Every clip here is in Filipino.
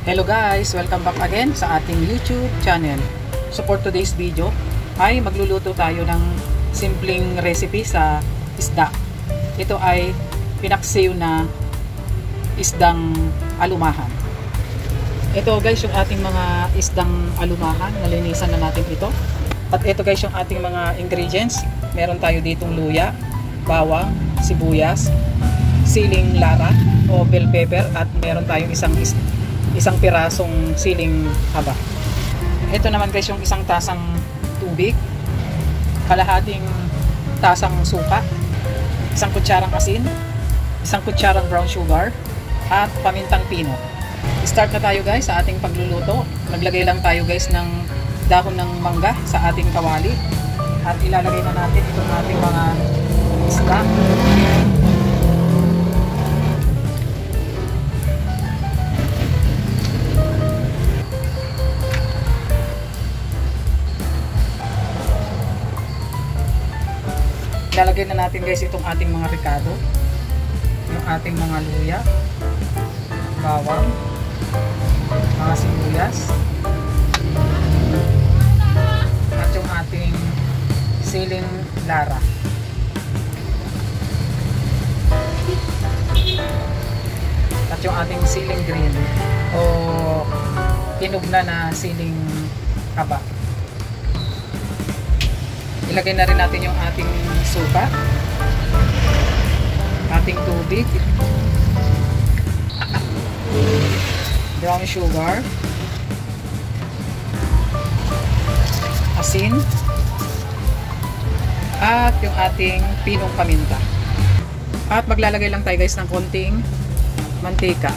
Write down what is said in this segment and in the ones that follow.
Hello guys! Welcome back again sa ating YouTube channel. So for today's video ay magluluto tayo ng simpleng recipe sa isda. Ito ay pinaksiw na isdang alumahan. Ito guys yung ating mga isdang alumahan. Nalinisan na natin ito. At ito guys yung ating mga ingredients. Meron tayo ditong luya, bawang, sibuyas, siling lara o bell pepper, at meron tayong isang pirasong siling haba. Ito naman guys yung isang tasang tubig, kalahating tasang suka, isang kutsarang asin, isang kutsarang brown sugar, at pamintang pino. Start na tayo guys sa ating pagluluto. Naglagay lang tayo guys ng dahon ng mangga sa ating kawali at ilalagay na natin itong ating mga isda. Ilalagay na natin guys itong ating mga ricado, yung ating mga luya, bawang, mga sibuyas, at yung ating siling lara. At yung ating siling green o hinugna na siling haba. Ilagay na rin natin yung ating suka, ating tubig, brown sugar, asin, at yung ating pinong paminta. At maglalagay lang tayo guys ng konting mantika.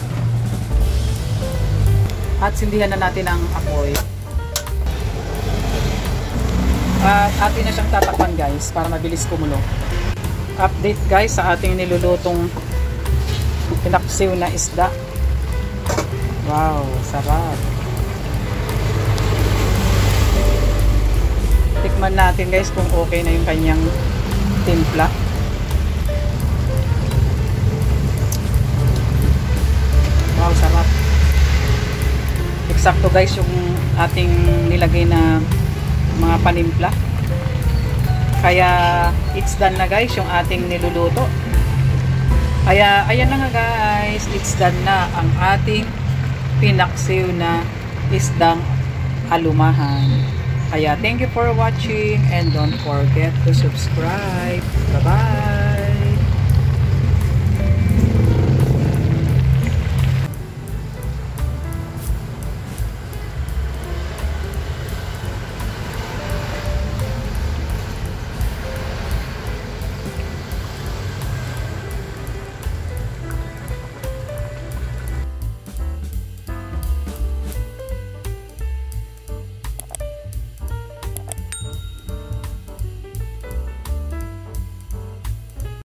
At sindihan na natin ang apoy. At atin na siyang tatakpan guys para mabilis kumulo. Update guys sa ating nilulutong pinaksiw na isda. Wow, sarap. Tikman natin guys kung okay na yung kanyang timpla. Wow, sarap. Eksakto guys yung ating nilagay na mga panimpla. Kaya it's done na guys yung ating niluluto. Kaya ayan na nga guys, it's done na ang ating pinaksiw na isdang alumahan. Kaya thank you for watching and don't forget to subscribe.